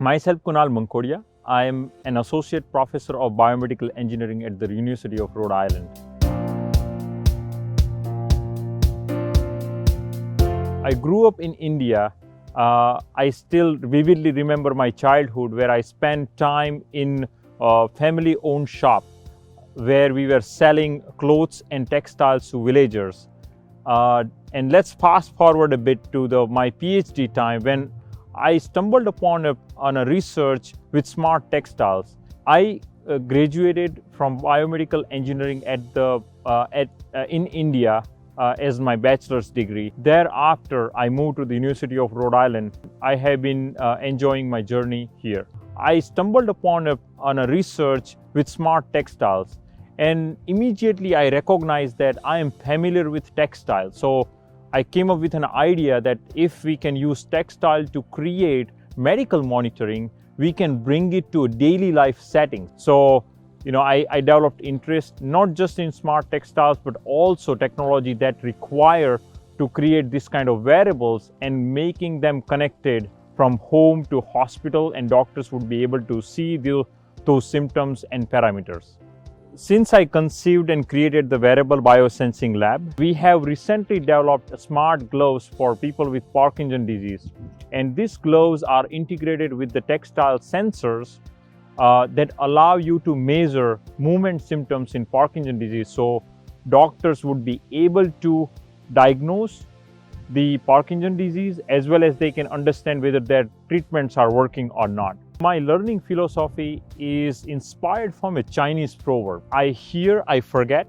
Myself, Kunal Mankodiya. I am an associate professor of biomedical engineering at the University of Rhode Island. I grew up in India. I still vividly remember my childhood where I spent time in a family-owned shop where we were selling clothes and textiles to villagers. And let's fast forward a bit to my PhD time when I stumbled upon a research with smart textiles. I graduated from biomedical engineering in India as my bachelor's degree. Thereafter, I moved to the University of Rhode Island. I have been enjoying my journey here. I stumbled upon a research with smart textiles, and immediately I recognized that I am familiar with textiles. So I came up with an idea that if we can use textile to create medical monitoring, we can bring it to a daily life setting. So, I developed interest not just in smart textiles, but also technology that require to create this kind of wearables and making them connected from home to hospital, and doctors would be able to see those symptoms and parameters. Since I conceived and created the Wearable Biosensing Lab, we have recently developed smart gloves for people with Parkinson disease. And these gloves are integrated with the textile sensors that allow you to measure movement symptoms in Parkinson disease. So doctors would be able to diagnose the Parkinson disease as well as they can understand whether their treatments are working or not. My learning philosophy is inspired from a Chinese proverb. I hear, I forget.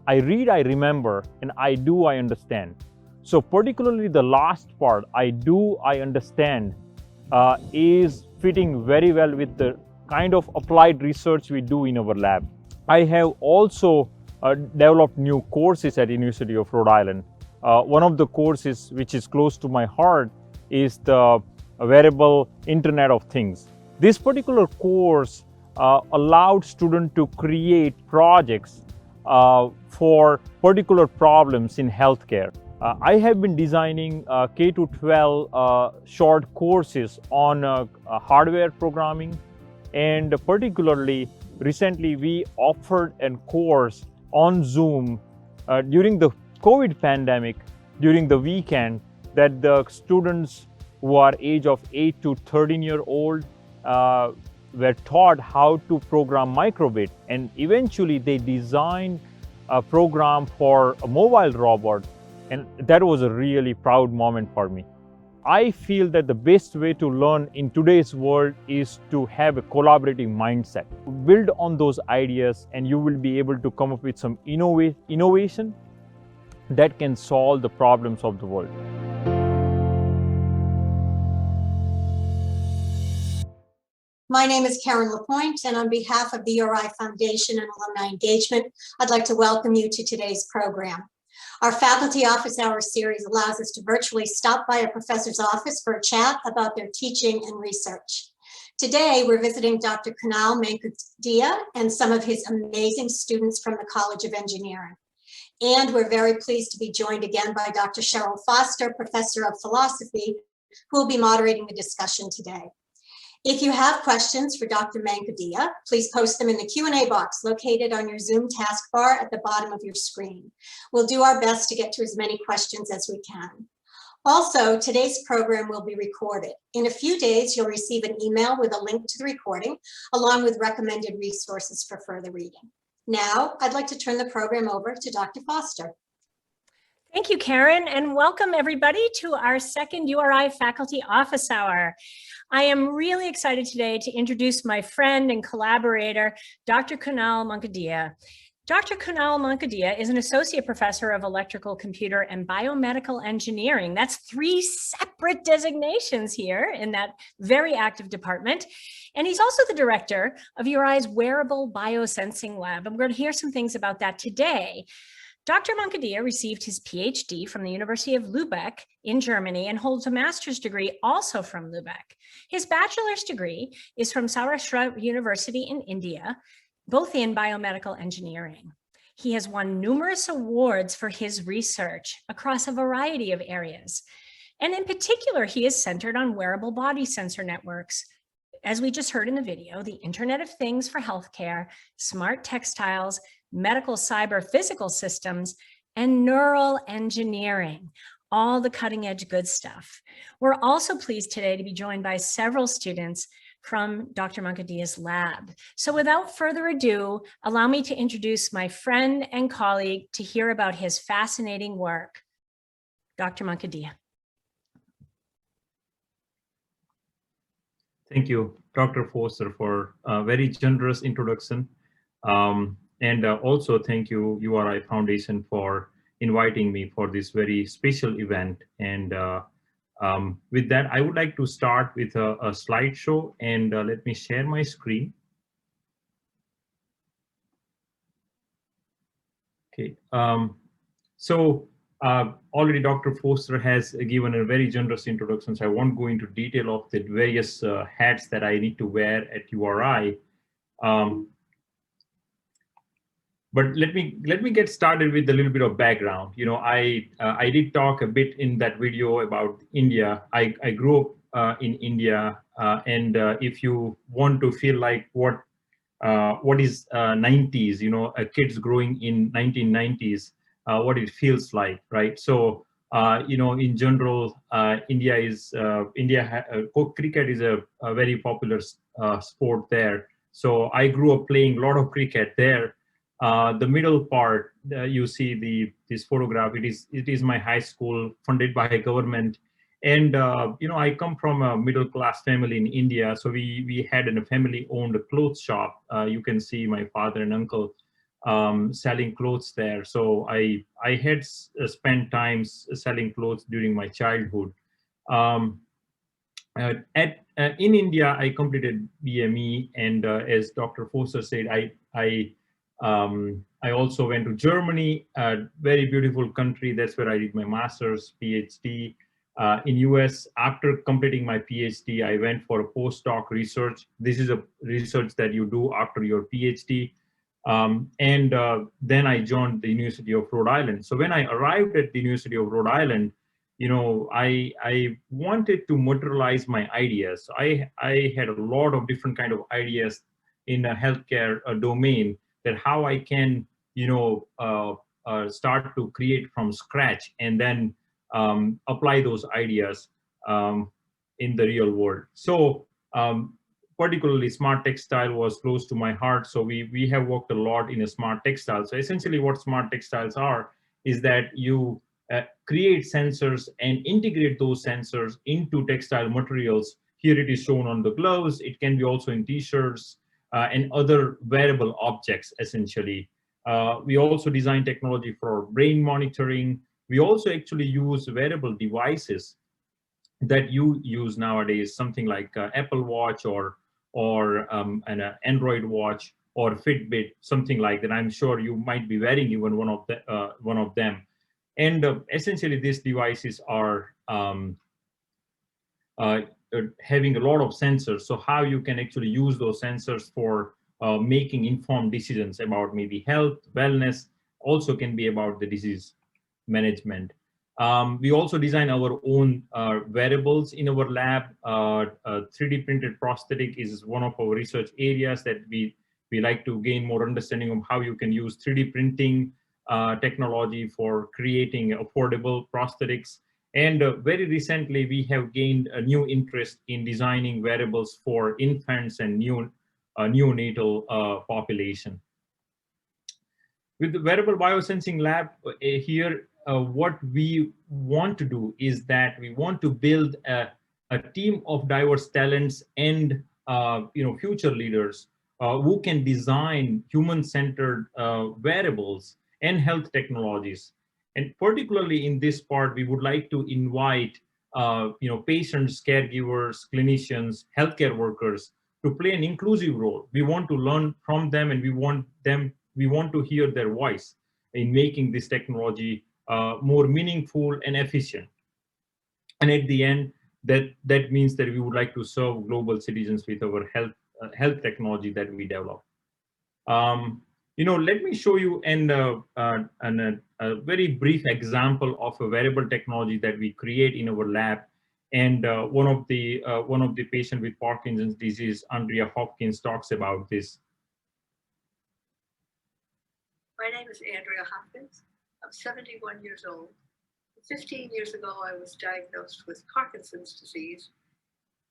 I read, I remember. And I do, I understand. So particularly the last part, I do, I understand, is fitting very well with the kind of applied research we do in our lab. I have also developed new courses at University of Rhode Island. One of the courses which is close to my heart is the Wearable Internet of Things. This particular course allowed students to create projects for particular problems in healthcare. I have been designing K-12 short courses on hardware programming, and particularly recently we offered a course on Zoom during the COVID pandemic, during the weekend, that the students who are age of 8 to 13-year-old were taught how to program microbit, and eventually they designed a program for a mobile robot, and that was a really proud moment for me. I feel that the best way to learn in today's world is to have a collaborative mindset. Build on those ideas and you will be able to come up with some innovation that can solve the problems of the world. My name is Karen LaPointe, and on behalf of the URI Foundation and Alumni Engagement, I'd like to welcome you to today's program. Our Faculty Office Hour series allows us to virtually stop by a professor's office for a chat about their teaching and research. Today, we're visiting Dr. Kunal Mankodiya and some of his amazing students from the College of Engineering. And we're very pleased to be joined again by Dr. Cheryl Foster, Professor of Philosophy, who will be moderating the discussion today. If you have questions for Dr. Mankodiya, please post them in the Q&A box located on your Zoom taskbar at the bottom of your screen. We'll do our best to get to as many questions as we can. Also, today's program will be recorded. In a few days, you'll receive an email with a link to the recording, along with recommended resources for further reading. Now, I'd like to turn the program over to Dr. Foster. Thank you, Karen, and welcome everybody to our second URI Faculty Office Hour. I am really excited today to introduce my friend and collaborator, Dr. Kunal Mankodiya. Dr. Kunal Mankodiya is an associate professor of electrical, computer, and biomedical engineering. That's 3 separate designations here in that very active department. And he's also the director of URI's Wearable Biosensing Lab. And we're going to hear some things about that today. Dr. Mankodiya received his Ph.D. from the University of Lübeck in Germany and holds a master's degree also from Lübeck. His bachelor's degree is from Saurashtra University in India, both in biomedical engineering. He has won numerous awards for his research across a variety of areas. And in particular, he is centered on wearable body sensor networks, as we just heard in the video, the Internet of Things for healthcare, smart textiles, medical cyber physical systems, and neural engineering, all the cutting edge good stuff. We're also pleased today to be joined by several students from Dr. Mankodiya's lab. So without further ado, allow me to introduce my friend and colleague to hear about his fascinating work, Dr. Mankodiya. Thank you, Dr. Foster, for a very generous introduction. And also thank you, URI Foundation, for inviting me for this very special event. And with that, I would like to start with a slideshow, and let me share my screen. Okay, already Dr. Foster has given a very generous introduction, so I won't go into detail of the various hats that I need to wear at URI. But let me get started with a little bit of background. You know, I did talk a bit in that video about India. I grew up in India, and if you want to feel like what is 90s, you know, kids growing in 1990s, what it feels like, right? So, you know, in general, cricket is a very popular sport there. So I grew up playing a lot of cricket there. The middle part, you see this photograph. It is my high school funded by government, and you know, I come from a middle class family in India. So we had a family owned clothes shop. You can see my father and uncle selling clothes there. So I had spent times selling clothes during my childhood. In India, I completed BME, and as Dr. Foster said, I also went to Germany, a very beautiful country. That's where I did my master's, PhD. In US, after completing my PhD, I went for a postdoc research. This is a research that you do after your PhD. Then I joined the University of Rhode Island. So when I arrived at the University of Rhode Island, you know, I wanted to materialize my ideas. So I had a lot of different kind of ideas in a healthcare domain, that how I can, you know, start to create from scratch and then apply those ideas in the real world. So particularly smart textile was close to my heart. So we have worked a lot in a smart textile. So essentially what smart textiles are is that you create sensors and integrate those sensors into textile materials. Here it is shown on the gloves. It can be also in t-shirts and other wearable objects, essentially. We also design technology for brain monitoring. We also actually use wearable devices that you use nowadays, something like Apple Watch or an Android watch or Fitbit, something like that. I'm sure you might be wearing even one of them. And essentially, these devices are having a lot of sensors. So how you can actually use those sensors for making informed decisions about maybe health, wellness, also can be about the disease management. We also design our own wearables in our lab. 3D printed prosthetic is one of our research areas that we like to gain more understanding of how you can use 3D printing technology for creating affordable prosthetics. And very recently, we have gained a new interest in designing wearables for infants and neonatal population. With the Wearable Biosensing Lab here, what we want to do is that we want to build a team of diverse talents and you know, future leaders who can design human-centered wearables and health technologies. And particularly in this part, we would like to invite you know, patients, caregivers, clinicians, healthcare workers to play an inclusive role. We want to learn from them, and we want to hear their voice in making this technology more meaningful and efficient. And at the end, that means that we would like to serve global citizens with our health technology that we develop. You know, let me show you a very brief example of a wearable technology that we create in our lab. And one of the patient with Parkinson's disease, Andrea Hopkins, talks about this. My name is Andrea Hopkins. I'm 71 years old. 15 years ago, I was diagnosed with Parkinson's disease.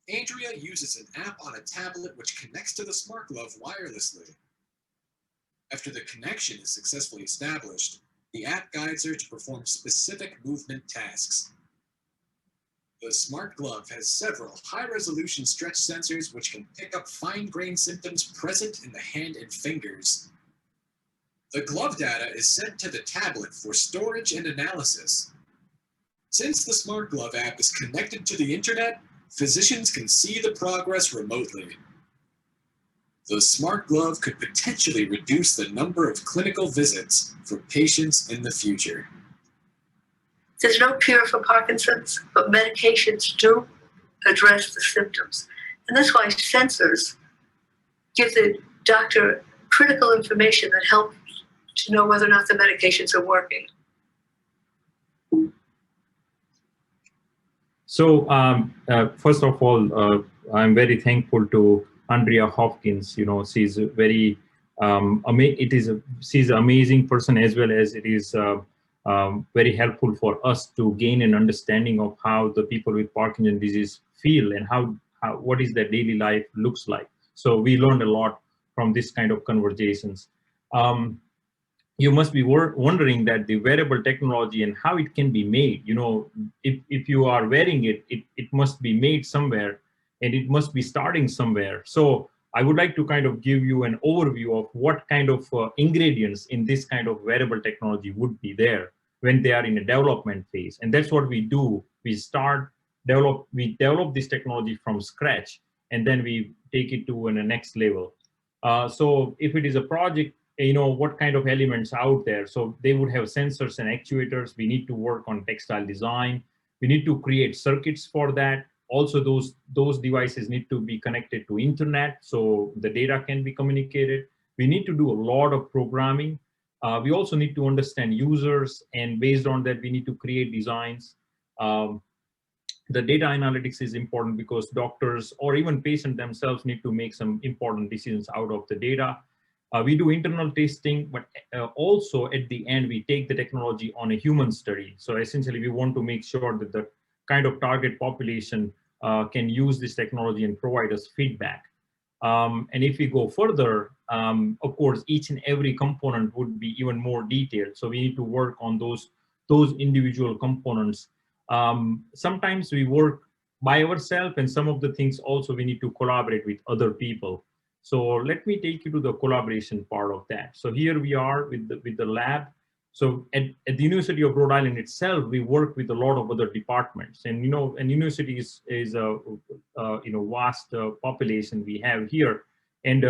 Andrea uses an app on a tablet which connects to the smart glove wirelessly. After the connection is successfully established, the app guides her to perform specific movement tasks. The smart glove has several high-resolution stretch sensors which can pick up fine-grained symptoms present in the hand and fingers. The glove data is sent to the tablet for storage and analysis. Since the smart glove app is connected to the internet, physicians can see the progress remotely. The smart glove could potentially reduce the number of clinical visits for patients in the future. There's no cure for Parkinson's, but medications do address the symptoms. And that's why sensors give the doctor critical information that helps to know whether or not the medications are working. So first of all, I'm very thankful to Andrea Hopkins. You know, she's a very she's an amazing person, as well as it is very helpful for us to gain an understanding of how the people with Parkinson's disease feel and how what is their daily life looks like. So we learned a lot from this kind of conversations. You must be wondering that the wearable technology and how it can be made. You know, if you are wearing it, it must be made somewhere, and it must be starting somewhere. So I would like to kind of give you an overview of what kind of ingredients in this kind of wearable technology would be there when they are in a development phase. And that's what we do. We develop this technology from scratch, and then we take it to the next level. So if it is a project, you know, what kind of elements out there? So they would have sensors and actuators. We need to work on textile design. We need to create circuits for that. Also, those devices need to be connected to internet, so the data can be communicated. We need to do a lot of programming. We also need to understand users, and based on that, we need to create designs. The data analytics is important because doctors or even patients themselves need to make some important decisions out of the data. We do internal testing, but also at the end, we take the technology on a human study. So essentially, we want to make sure that the kind of target population can use this technology and provide us feedback. And if we go further, of course, each and every component would be even more detailed. So we need to work on those individual components. Sometimes we work by ourselves, and some of the things also we need to collaborate with other people. So let me take you to the collaboration part of that. So here we are with the lab. So at the University of Rhode Island itself, we work with a lot of other departments, and university is a vast population we have here, and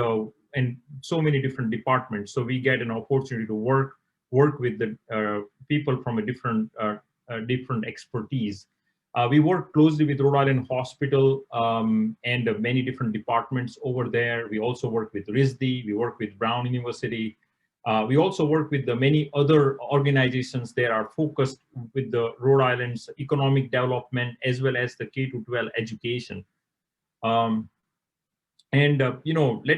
so many different departments. So we get an opportunity to work with the people from a different expertise. We work closely with Rhode Island Hospital and many different departments over there. We also work with RISD. We work with Brown University. We also work with the many other organizations that are focused with the Rhode Island's economic development as well as the K-12 education. Let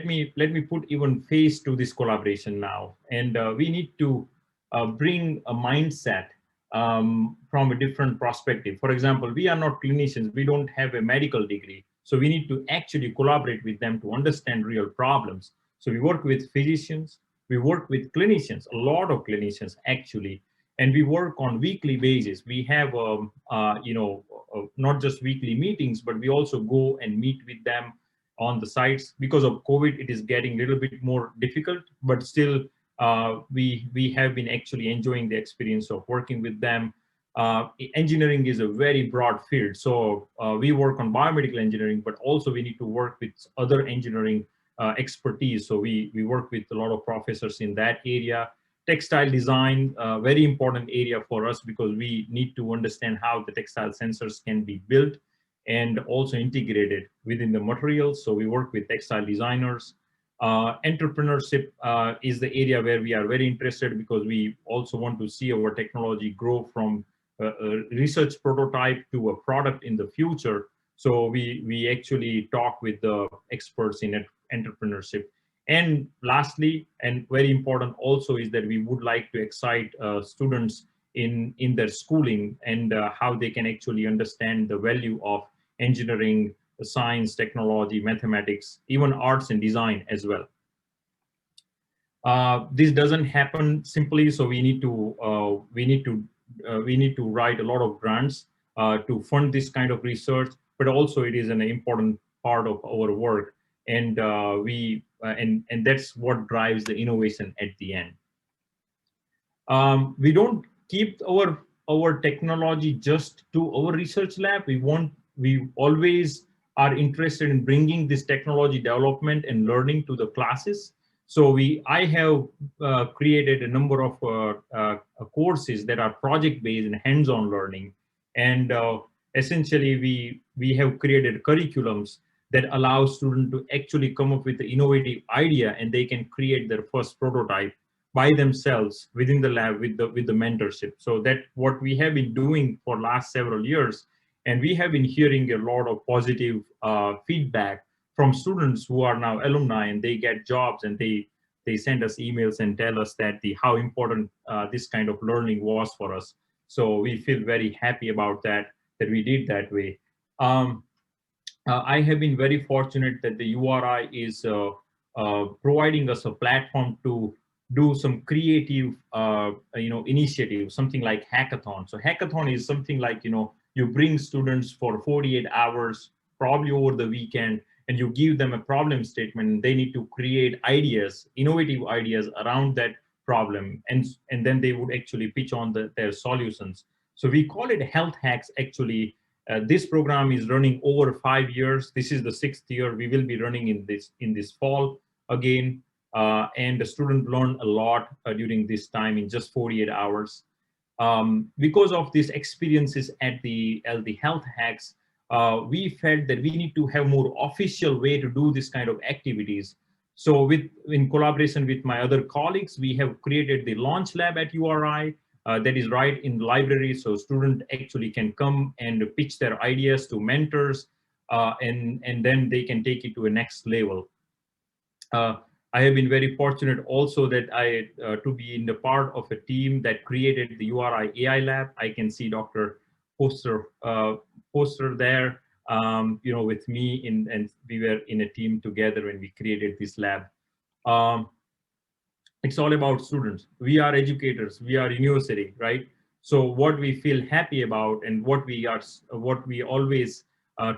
me put even face to this collaboration now. And we need to bring a mindset from a different perspective. For example, we are not clinicians. We don't have a medical degree. So we need to actually collaborate with them to understand real problems. So we work with physicians. We work with clinicians, a lot of clinicians actually, and we work on weekly basis. We have, not just weekly meetings, but we also go and meet with them on the sites. Because of COVID, it is getting a little bit more difficult, but still we have been actually enjoying the experience of working with them. Engineering is a very broad field. So we work on biomedical engineering, but also we need to work with other engineering expertise. So we work with a lot of professors in that area. Textile design, very important area for us because we need to understand how the textile sensors can be built and also integrated within the materials. So we work with textile designers. Entrepreneurship is the area where we are very interested because we also want to see our technology grow from research prototype to a product in the future. So we actually talk with the experts in entrepreneurship. And lastly, and very important also, is that we would like to excite students in their schooling, and how they can actually understand the value of engineering, science, technology, mathematics, even arts and design as well. This doesn't happen simply, so we need to write a lot of grants to fund this kind of research, but also it is an important part of our work, and and that's what drives the innovation at the end. We don't keep our technology just to our research lab. We always are interested in bringing this technology development and learning to the classes. So I have created a number of courses that are project-based and hands-on learning, and essentially we have created curriculums that allow students to actually come up with the innovative idea, and they can create their first prototype by themselves within the lab with the mentorship. So that's what we have been doing for last several years, and we have been hearing a lot of positive feedback from students who are now alumni, and they get jobs, and they send us emails and tell us that how important this kind of learning was for us. So we feel very happy about that we did that way. I have been very fortunate that the URI is providing us a platform to do some creative initiative, something like hackathon. So hackathon is something like, you bring students for 48 hours, probably over the weekend, and you give them a problem statement, and they need to create ideas, innovative ideas around that problem, and then they would actually pitch on their solutions. So we call it health hacks. Actually, this program is running over 5 years. This is the 6th year. We will be running in this fall again, and the students learn a lot during this time in just 48 hours. Because of these experiences at the health hacks, we felt that we need to have more official way to do this kind of activities. So in collaboration with my other colleagues, we have created the launch lab at URI that is right in the library. So students actually can come and pitch their ideas to mentors, and then they can take it to a next level. I have been very fortunate also that to be in the part of a team that created the URI AI lab. I can see Dr. Foster there, with me, and we were in a team together when we created this lab. It's all about students. We are educators. We are university, right? So what we feel happy about, and what we always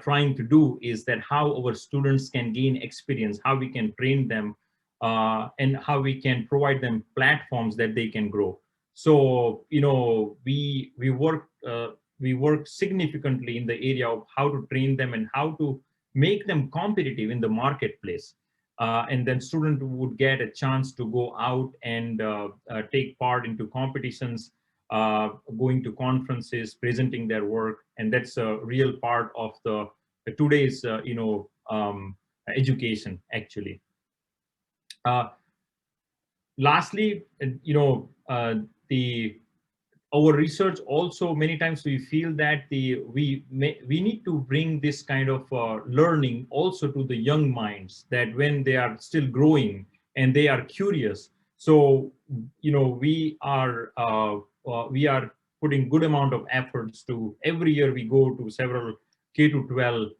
trying to do, is that how our students can gain experience, how we can train them, and how we can provide them platforms that they can grow. So we work significantly in the area of how to train them and how to make them competitive in the marketplace. And then students would get a chance to go out and take part into competitions, going to conferences, presenting their work, and that's a real part of today's education, actually. Lastly, our research also, many times we feel that we need to bring this kind of learning also to the young minds, that when they are still growing and they are curious. So we are putting good amount of efforts to, every year we go to several K-12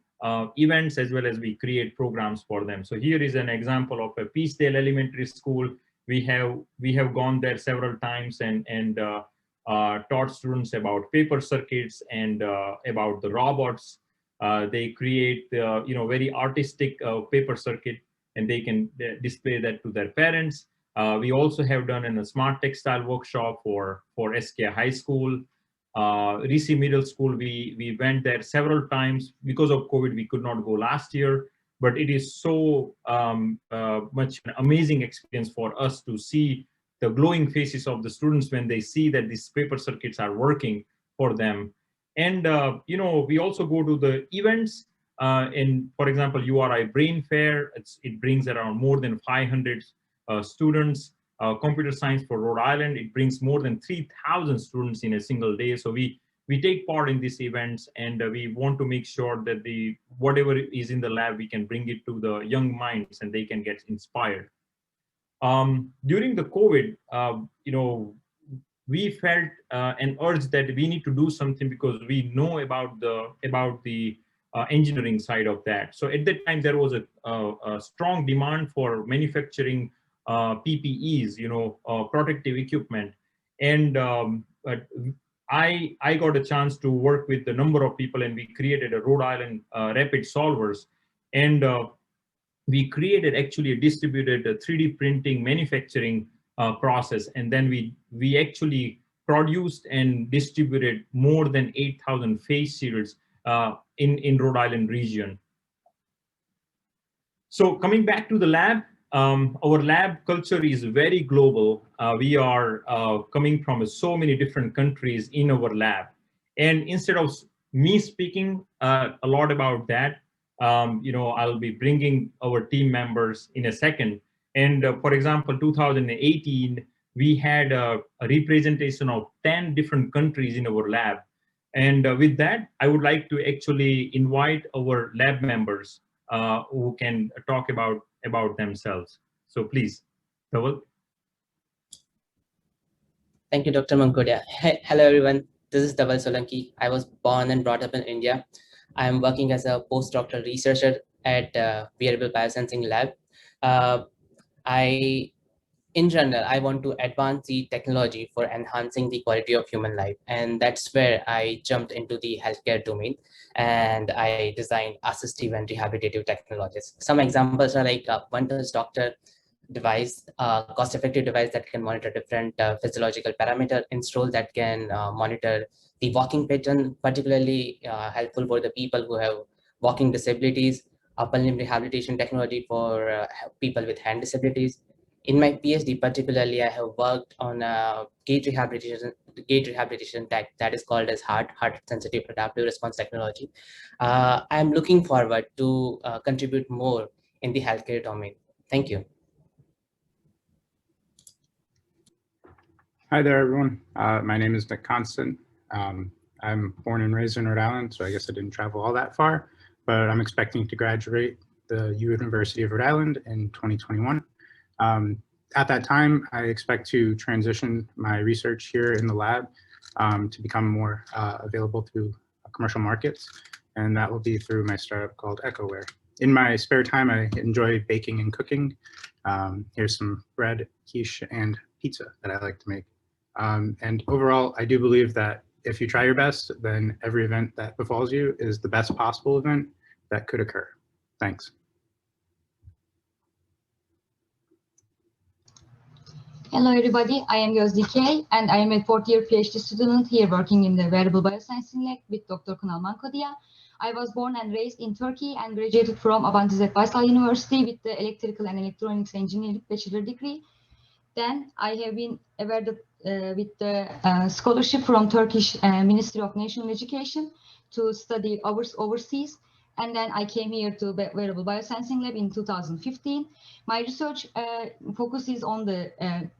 events, as well as we create programs for them. So here is an example of a Peacedale Elementary School. We have gone there several times and taught students about paper circuits and about the robots. They create very artistic paper circuit, and they can display that to their parents. We also have done a smart textile workshop for SK High School. Risi Middle School, we went there several times. Because of COVID, we could not go last year, but it is so much an amazing experience for us to see the glowing faces of the students when they see that these paper circuits are working for them. And we also go to the events. For example, URI Brain Fair, it brings around more than 500 students. Computer science for Rhode Island, it brings more than 3,000 students in a single day. So we we take part in these events, and we want to make sure that whatever is in the lab, we can bring it to the young minds and they can get inspired. During the COVID, we felt an urge that we need to do something because we know about the engineering side of that. So at that time, there was a strong demand for manufacturing PPEs, protective equipment, and I got a chance to work with a number of people, and we created a Rhode Island rapid solvers, and we created actually a distributed 3D printing manufacturing process, and then we actually produced and distributed more than 8,000 face shields in Rhode Island region. So coming back to the lab, our lab culture is very global. We are coming from so many different countries in our lab. And instead of me speaking a lot about that, I'll be bringing our team members in a second. And for example, 2018, we had a representation of 10 different countries in our lab. And with that, I would like to actually invite our lab members who can talk about themselves. So please, Dhaval. Thank you, Dr. Mankodiya. Hello, everyone. This is Dhaval Solanki. I was born and brought up in India. I am working as a postdoctoral researcher at Wearable Biosensing Lab. In general, I want to advance the technology for enhancing the quality of human life. And that's where I jumped into the healthcare domain, and I designed assistive and rehabilitative technologies. Some examples are like a one-touch doctor device, cost-effective device that can monitor different physiological parameters, install that can monitor the walking pattern, particularly helpful for the people who have walking disabilities, upper limb rehabilitation technology for people with hand disabilities. In my PhD, particularly, I have worked on gait rehabilitation tech that is called as heart-sensitive adaptive response technology. I am looking forward to contribute more in the healthcare domain. Thank you. Hi there, everyone. My name is Nick Constant. I'm born and raised in Rhode Island, so I guess I didn't travel all that far, but I'm expecting to graduate the University of Rhode Island in 2021. At that time, I expect to transition my research here in the lab to become more available to commercial markets, and that will be through my startup called EchoWare. In my spare time, I enjoy baking and cooking. Here's some bread, quiche, and pizza that I like to make. And overall, I do believe that if you try your best, then every event that befalls you is the best possible event that could occur. Thanks. Hello, everybody. I am Gözde K, and I am a fourth-year PhD student here working in the Wearable Biosensing Lab with Dr. Kunal Mankodiya. I was born and raised in Turkey and graduated from Abantizet Baysal University with the Electrical and Electronics Engineering bachelor degree. Then I have been awarded with the scholarship from Turkish Ministry of National Education to study overseas. And then I came here to Wearable Biosensing Lab in 2015. My research focuses on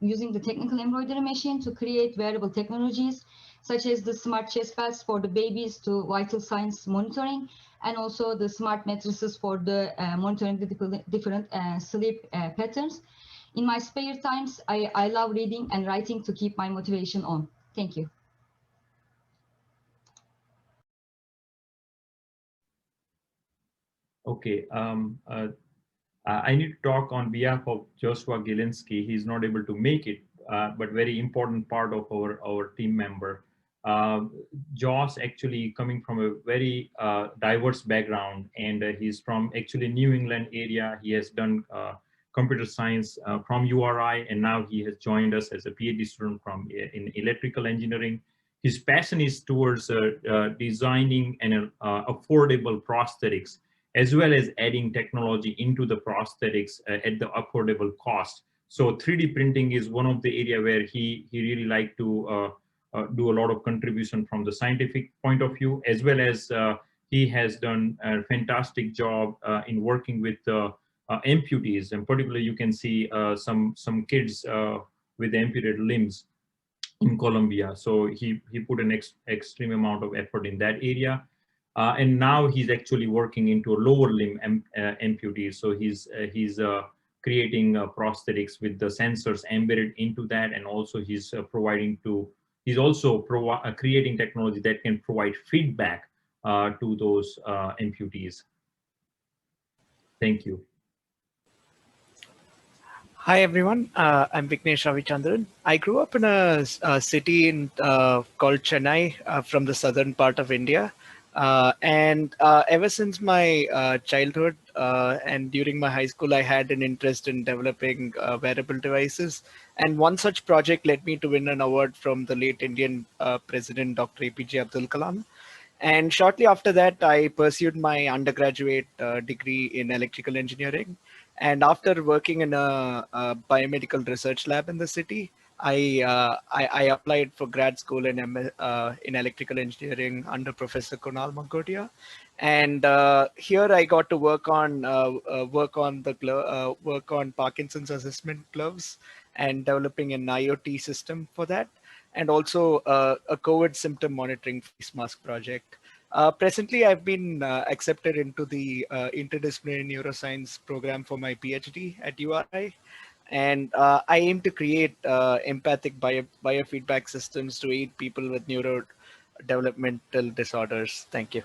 using the technical embroidery machine to create wearable technologies, such as the smart chest pads for the babies to vital signs monitoring, and also the smart mattresses for the monitoring the different sleep patterns. In my spare times, I love reading and writing to keep my motivation on. Thank you. Okay, I need to talk on behalf of Joshua Galinsky. He's not able to make it, but very important part of our team member. Josh actually coming from a very diverse background, and he's from actually New England area. He has done computer science from URI, and now he has joined us as a PhD student in electrical engineering. His passion is towards designing an affordable prosthetics, as well as adding technology into the prosthetics at the affordable cost. So 3D printing is one of the area where he really like to do a lot of contribution from the scientific point of view, as well as he has done a fantastic job in working with amputees, and particularly you can see some kids with amputated limbs. in Colombia. So he put an extreme amount of effort in that area. And now he's actually working into a lower limb amputee. So he's creating prosthetics with the sensors embedded into that, and also he's creating technology that can provide feedback to those amputees. Thank you. Hi everyone, I'm Vignesh Ravichandran. I grew up in a city called Chennai from the southern part of India. And ever since my childhood and during my high school, I had an interest in developing wearable devices. And one such project led me to win an award from the late Indian President, Dr. APJ Abdul Kalam. And shortly after that, I pursued my undergraduate degree in electrical engineering. And after working in a biomedical research lab in the city, I applied for grad school in electrical engineering under Professor Kunal Mankodiya. And here I got to work on Parkinson's assessment gloves and developing an IoT system for that, and also a COVID symptom monitoring face mask project. Presently, I've been accepted into the interdisciplinary neuroscience program for my PhD at URI. And I aim to create empathic biofeedback systems to aid people with neurodevelopmental disorders. Thank you.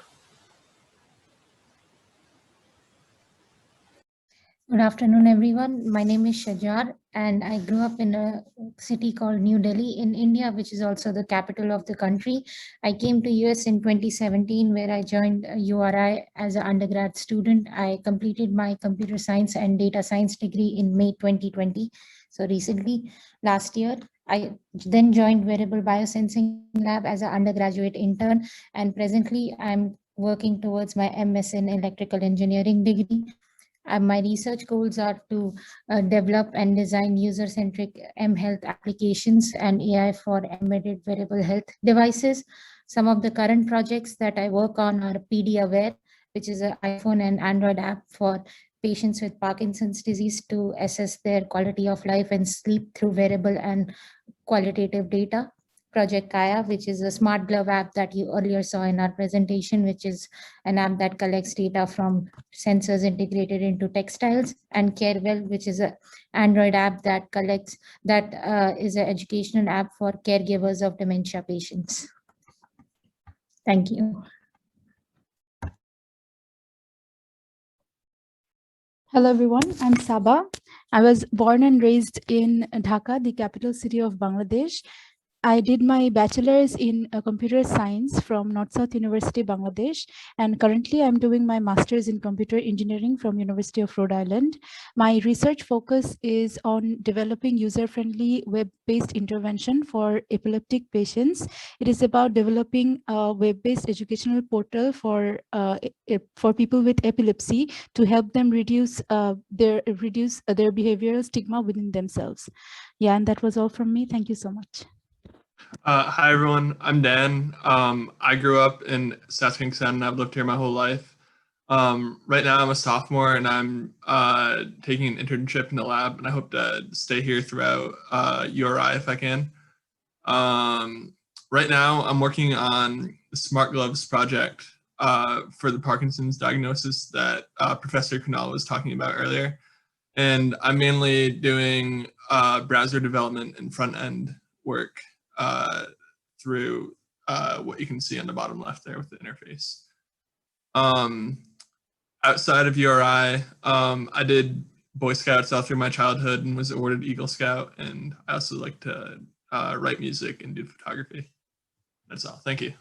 Good afternoon, everyone. My name is Shajar, and I grew up in a city called New Delhi in India, which is also the capital of the country. I came to US in 2017, where I joined URI as an undergrad student. I completed my computer science and data science degree in May 2020. So recently, last year, I then joined Wearable Biosensing Lab as an undergraduate intern, and presently I'm working towards my MS in electrical engineering degree. My research goals are to develop and design user-centric M-health applications and AI for embedded wearable health devices. Some of the current projects that I work on are PD Aware, which is an iPhone and Android app for patients with Parkinson's disease to assess their quality of life and sleep through wearable and qualitative data. Project Kaya, which is a smart glove app that you earlier saw in our presentation, which is an app that collects data from sensors integrated into textiles, and Carewell, which is an Android app that is an educational app for caregivers of dementia patients. Thank you. Hello everyone, I'm Saba. I was born and raised in Dhaka, the capital city of Bangladesh. I did my bachelor's in computer science from North-South University, Bangladesh, and currently I'm doing my master's in computer engineering from University of Rhode Island. My research focus is on developing user-friendly web-based intervention for epileptic patients. It is about developing a web-based educational portal for people with epilepsy to help them reduce their behavioral stigma within themselves. Yeah, and that was all from me. Thank you so much. Hi everyone, I'm Dan. I grew up in South Kingston and I've lived here my whole life. Right now I'm a sophomore and I'm taking an internship in the lab, and I hope to stay here throughout URI if I can. Right now I'm working on the Smart Gloves project for the Parkinson's diagnosis that Professor Kunal was talking about earlier. And I'm mainly doing browser development and front-end work through what you can see on the bottom left there with the interface. Outside of URI, I did Boy Scouts all through my childhood and was awarded Eagle Scout, and I also like to write music and do photography. That's all. Thank you.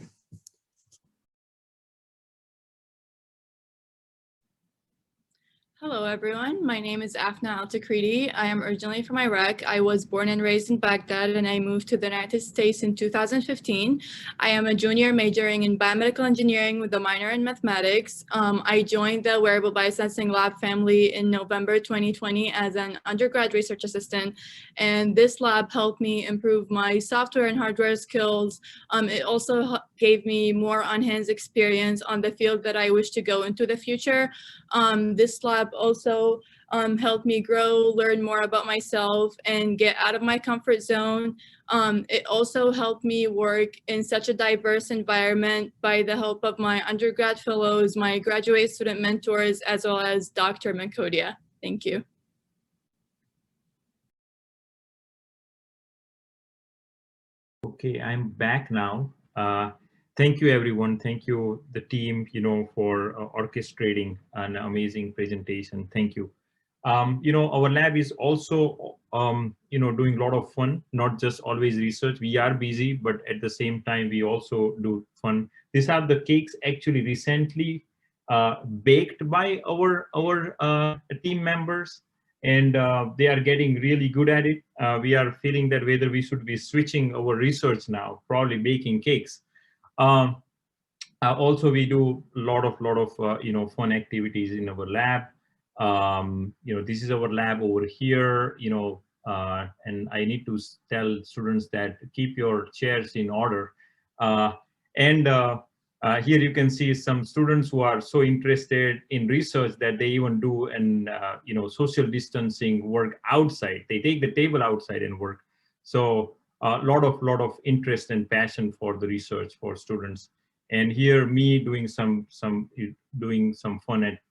Hello everyone, my name is Afna Al-Takriti. I am originally from Iraq. I was born and raised in Baghdad and I moved to the United States in 2015. I am a junior majoring in biomedical engineering with a minor in mathematics. I joined the Wearable Biosensing Lab family in November 2020 as an undergrad research assistant, and this lab helped me improve my software and hardware skills. It also gave me more on-hands experience on the field that I wish to go into the future. This lab also helped me grow, learn more about myself, and get out of my comfort zone. It also helped me work in such a diverse environment by the help of my undergrad fellows, my graduate student mentors, as well as Dr. Mankodiya. Thank you. Okay, I'm back now. Thank you, everyone. Thank you, the team, for orchestrating an amazing presentation. Thank you. Our lab is also, doing a lot of fun, not just always research. We are busy, but at the same time, we also do fun. These are the cakes actually recently baked by our team members, and they are getting really good at it. We are feeling that whether we should be switching our research now, probably baking cakes. Also, we do a lot of fun activities in our lab. This is our lab over here, and I need to tell students that keep your chairs in order. Here you can see some students who are so interested in research that they even do social distancing work outside. They take the table outside and work. So a lot of interest and passion for the research for students. And here me doing some fun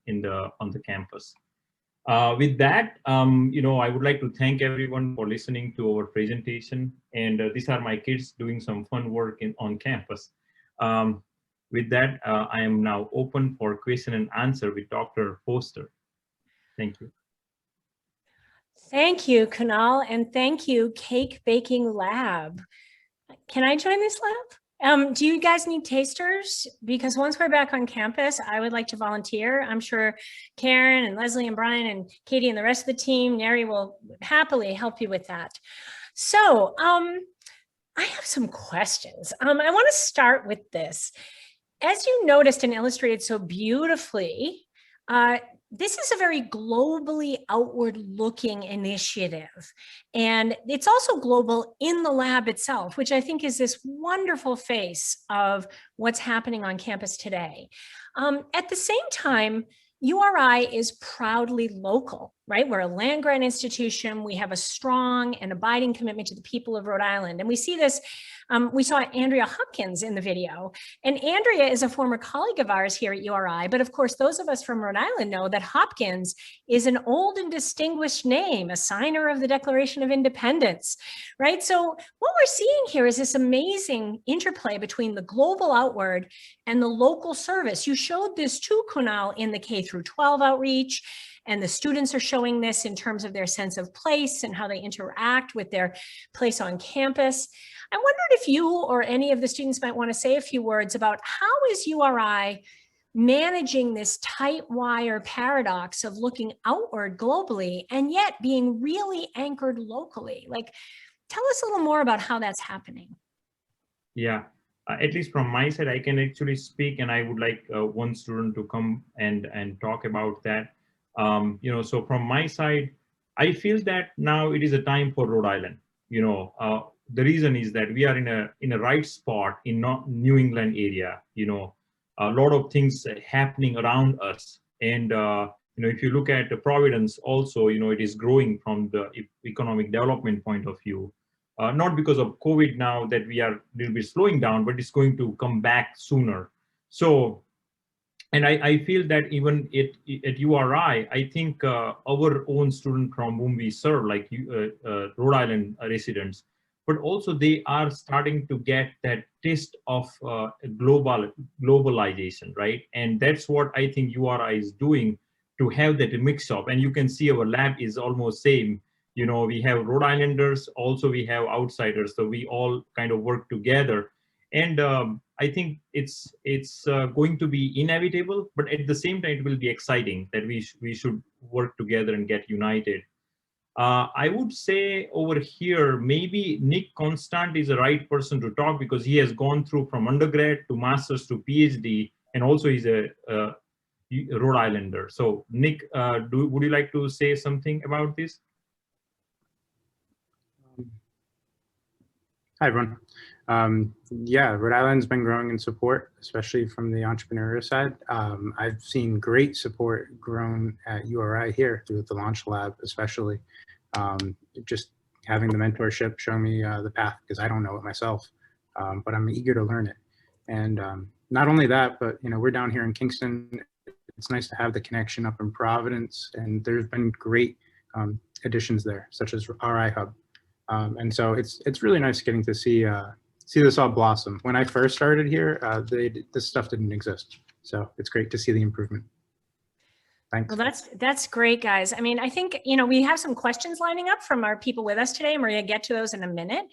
on the campus. With that, I would like to thank everyone for listening to our presentation. And these are my kids doing some fun work on campus. With that, I am now open for question and answer with Dr. Foster. Thank you. Thank you, Kunal, and thank you, Cake Baking Lab. Can I join this lab? Do you guys need tasters? Because once we're back on campus, I would like to volunteer. I'm sure Karen and Leslie and Brian and Katie and the rest of the team, Neri, will happily help you with that. So I have some questions. I want to start with this. As you noticed and illustrated so beautifully, this is a very globally outward-looking initiative. And it's also global in the lab itself, which I think is this wonderful face of what's happening on campus today. At the same time, URI is proudly local, right? We're a land-grant institution. We have a strong and abiding commitment to the people of Rhode Island. And we see this, we saw Andrea Hopkins in the video. And Andrea is a former colleague of ours here at URI. But of course, those of us from Rhode Island know that Hopkins is an old and distinguished name, a signer of the Declaration of Independence, right? So what we're seeing here is this amazing interplay between the global outward and the local service. You showed this too, Kunal, in the K-12 outreach. And the students are showing this in terms of their sense of place and how they interact with their place on campus. I wondered if you or any of the students might want to say a few words about how is URI managing this tight wire paradox of looking outward globally and yet being really anchored locally. Like, tell us a little more about how that's happening. Yeah, at least from my side, I can actually speak, and I would like one student to come and talk about that. So from my side, I feel that now it is a time for Rhode Island. The reason is that we are in a right spot in New England area. A lot of things happening around us, and if you look at the Providence, also it is growing from the economic development point of view. Not because of COVID now that we are a little bit slowing down, but it's going to come back sooner. So. And I feel that even at URI, I think our own students from whom we serve, like Rhode Island residents, but also they are starting to get that taste of globalization, right? And that's what I think URI is doing to have that mix up. And you can see our lab is almost same. We have Rhode Islanders, also we have outsiders, so we all kind of work together. And I think it's going to be inevitable, but at the same time, it will be exciting that we should work together and get united. I would say over here, maybe Nick Constant is the right person to talk because he has gone through from undergrad to master's to PhD, and also he's a Rhode Islander. So Nick, would you like to say something about this? Hi, everyone. Yeah, Rhode Island's been growing in support, especially from the entrepreneurial side. I've seen great support grown at URI here through the Launch Lab, especially. Just having the mentorship show me the path, because I don't know it myself, but I'm eager to learn it. And not only that, but we're down here in Kingston. It's nice to have the connection up in Providence, and there's been great additions there, such as RI Hub. And so it's really nice getting to see this all blossom. When I first started here, this stuff didn't exist. So it's great to see the improvement. Thanks. Well, that's great, guys. I mean, I think, we have some questions lining up from our people with us today, and we're going to get to those in a minute.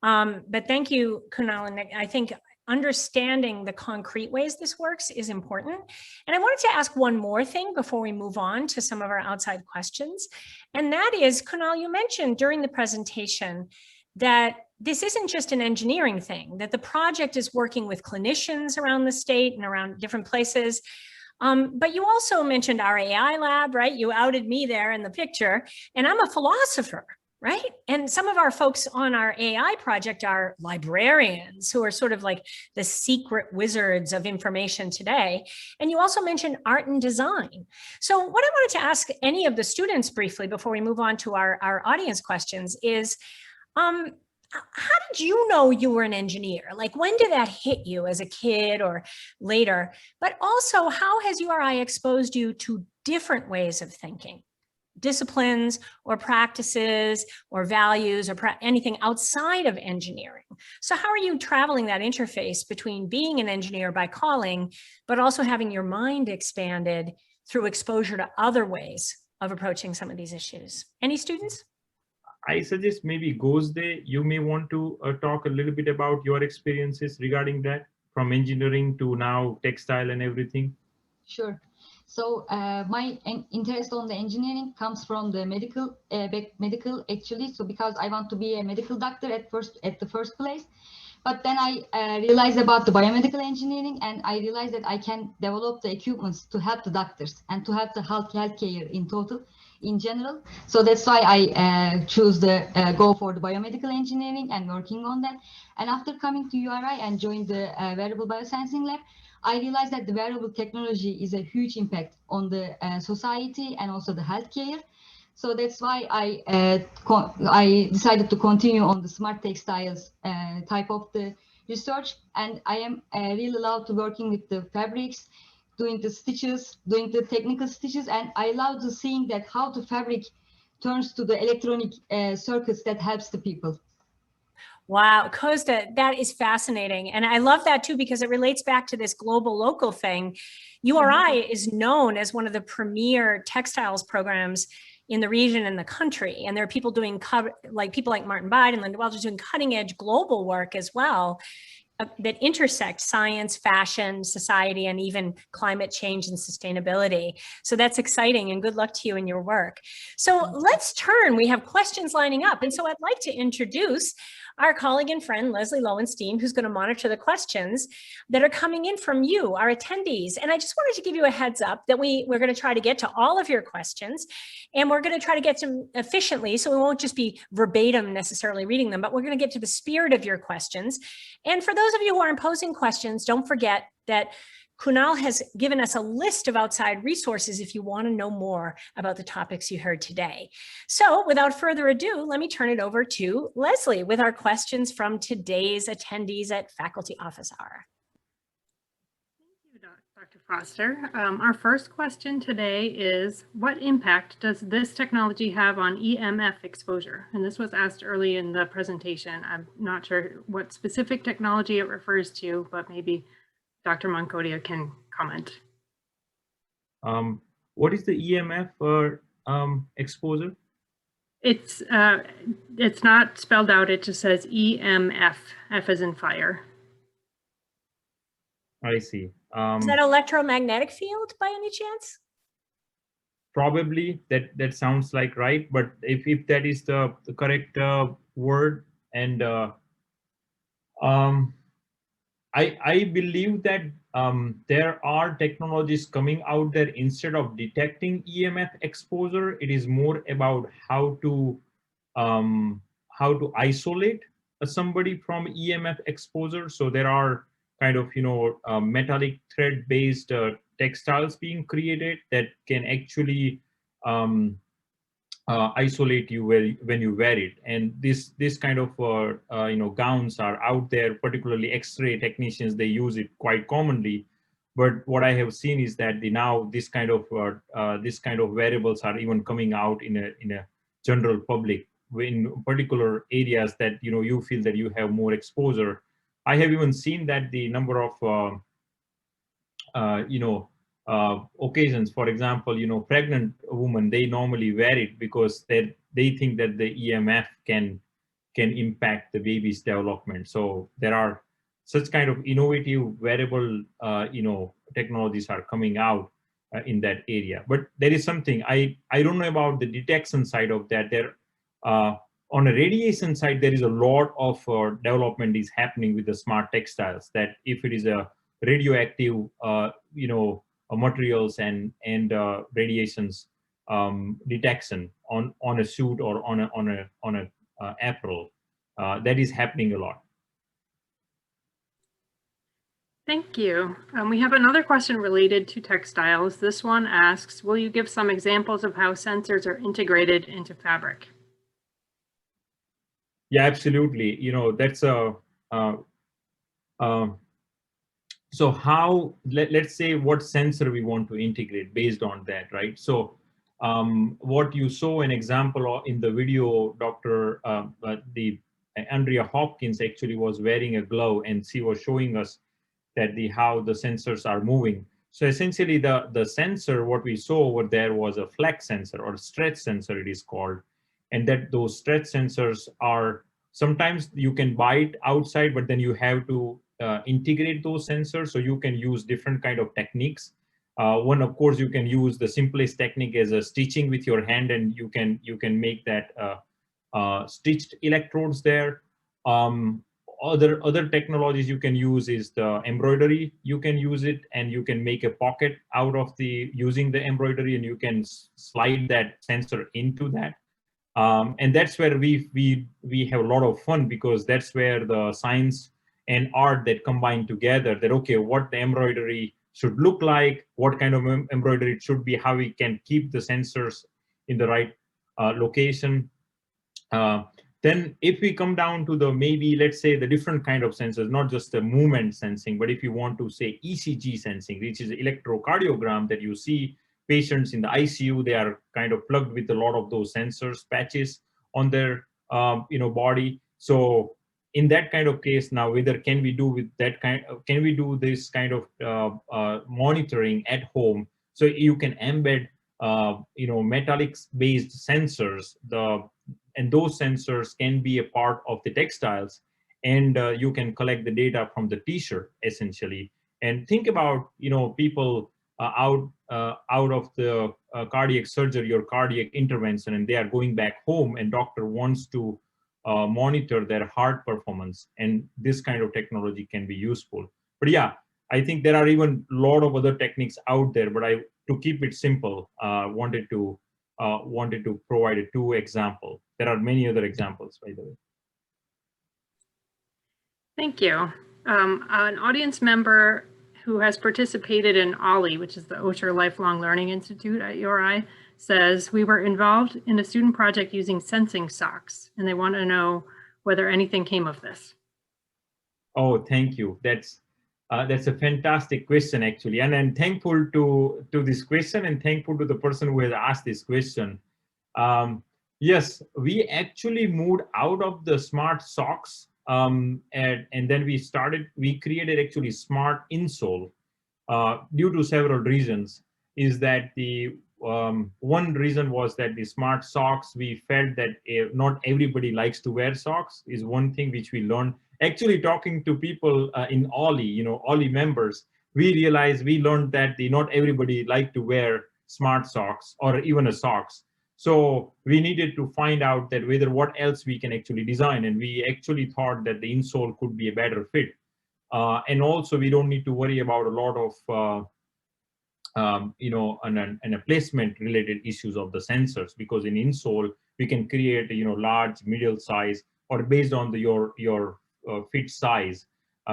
But thank you, Kunal and Nick. I think understanding the concrete ways this works is important. And I wanted to ask one more thing before we move on to some of our outside questions. And that is, Kunal, you mentioned during the presentation that this isn't just an engineering thing, that the project is working with clinicians around the state and around different places. But you also mentioned our AI lab, right? You outed me there in the picture, and I'm a philosopher, right? And some of our folks on our AI project are librarians who are sort of like the secret wizards of information today. And you also mentioned art and design. So what I wanted to ask any of the students briefly before we move on to our audience questions is, how did you know you were an engineer? Like, when did that hit you as a kid or later? But also, how has URI exposed you to different ways of thinking, disciplines or practices or values or anything outside of engineering? So how are you traveling that interface between being an engineer by calling, but also having your mind expanded through exposure to other ways of approaching some of these issues? Any students? I suggest maybe Gozde, you may want to talk a little bit about your experiences regarding that, from engineering to now textile and everything. Sure. So my interest on the engineering comes from the medical actually. So because I want to be a medical doctor at the first place, but then I realized about the biomedical engineering, and I realized that I can develop the equipments to help the doctors and to help the healthcare in general. So that's why I choose go for the biomedical engineering and working on that. And after coming to URI and joined the Wearable Biosensing Lab, I realized that the wearable technology is a huge impact on the society and also the healthcare. So that's why I decided to continue on the smart textiles type of the research. And I am really love to working with the fabrics, doing the stitches, doing the technical stitches. And I love to seeing that how the fabric turns to the electronic circuits that helps the people. Wow, Kozda, that is fascinating. And I love that too, because it relates back to this global local thing. URI is known as one of the premier textiles programs in the region and the country. And there are people doing, like people like Martin Bide and Linda Welch doing cutting edge global work as well that intersect science, fashion, society, and even climate change and sustainability. So that's exciting, and good luck to you in your work. So let's turn, we have questions lining up. And so I'd like to introduce our colleague and friend, Leslie Lowenstein, who's going to monitor the questions that are coming in from you, our attendees. And I just wanted to give you a heads up that we're going to try to get to all of your questions, and we're going to try to get to them efficiently. So we won't just be verbatim necessarily reading them, but we're going to get to the spirit of your questions. And for those of you who aren't posing questions, don't forget that Kunal has given us a list of outside resources if you want to know more about the topics you heard today. So without further ado, let me turn it over to Leslie with our questions from today's attendees at Faculty Office Hour. Thank you, Dr. Foster. Our first question today is, what impact does this technology have on EMF exposure? And this was asked early in the presentation. I'm not sure what specific technology it refers to, but maybe Dr. Mankodiya can comment. What is the EMF exposure? It's not spelled out. It just says EMF, F as in fire. I see. Is that electromagnetic field by any chance? Probably that sounds like right, but if that is the correct word, and I believe that there are technologies coming out there. Instead of detecting EMF exposure, it is more about how to isolate somebody from EMF exposure. So there are kind of, metallic thread based textiles being created that can actually isolate you when you wear it. And this kind of gowns are out there, particularly X-ray technicians, they use it quite commonly. But what I have seen is that now this kind of wearables are even coming out in a general public in particular areas that you feel that you have more exposure. I have even seen that the number of occasions, for example, pregnant women, they normally wear it because they think that the EMF can impact the baby's development. So there are such kind of innovative wearable technologies are coming out in that area. But there is something I don't know about the detection side of that. There on a radiation side, there is a lot of development is happening with the smart textiles, that if it is a radioactive materials and radiations detection on a suit or on a apparel, that is happening a lot. Thank you. We have another question related to textiles. This one asks, will you give some examples of how sensors are integrated into fabric? Yeah, absolutely. That's a so how, let's say what sensor we want to integrate based on that, right? So what you saw an example of in the video, Andrea Hopkins actually was wearing a glove, and she was showing us that how the sensors are moving. So essentially the sensor, what we saw over there was a flex sensor or stretch sensor it is called. And that those stretch sensors are, sometimes you can buy it outside, but then you have to integrate those sensors. So you can use different kind of techniques. One, of course, you can use the simplest technique as a stitching with your hand, and you can make that stitched electrodes there. Other technologies you can use is the embroidery. You can use it, and you can make a pocket out of using the embroidery, and you can slide that sensor into that. And that's where we have a lot of fun, because that's where the science and art that combine together, that okay, what the embroidery should look like, what kind of embroidery it should be, how we can keep the sensors in the right location. Then if we come down to maybe let's say the different kind of sensors, not just the movement sensing, but if you want to say ECG sensing, which is electrocardiogram, that you see patients in the ICU, they are kind of plugged with a lot of those sensors patches on their body. So in that kind of case, now whether can we do with that can we do this kind of monitoring at home? So you can embed metallic based sensors, and those sensors can be a part of the textiles, and you can collect the data from the t-shirt essentially. And think about people out of the cardiac surgery or cardiac intervention, and they are going back home, and doctor wants to monitor their heart performance, and this kind of technology can be useful. But yeah, I think there are even a lot of other techniques out there, but to keep it simple, wanted to provide a 2 example. There are many other examples, by the way. Thank you. An audience member who has participated in OLLI, which is the Osher Lifelong Learning Institute at URI, says, we were involved in a student project using sensing socks, and they want to know whether anything came of this. Oh, thank you. That's a fantastic question, actually. And I'm thankful to this question, and thankful to the person who has asked this question. Yes, we actually moved out of the smart socks, and then we created actually smart insole due to several reasons. Is that the one reason was that the smart socks, we felt that not everybody likes to wear socks, is one thing which we learned. Actually, talking to people in OLLI, OLLI members, we learned that not everybody like to wear smart socks or even a socks. So we needed to find out that what else we can actually design, and we actually thought that the insole could be a better fit. And also we don't need to worry about a lot of and a placement related issues of the sensors, because in insole we can create large, middle size, or based on your fit size,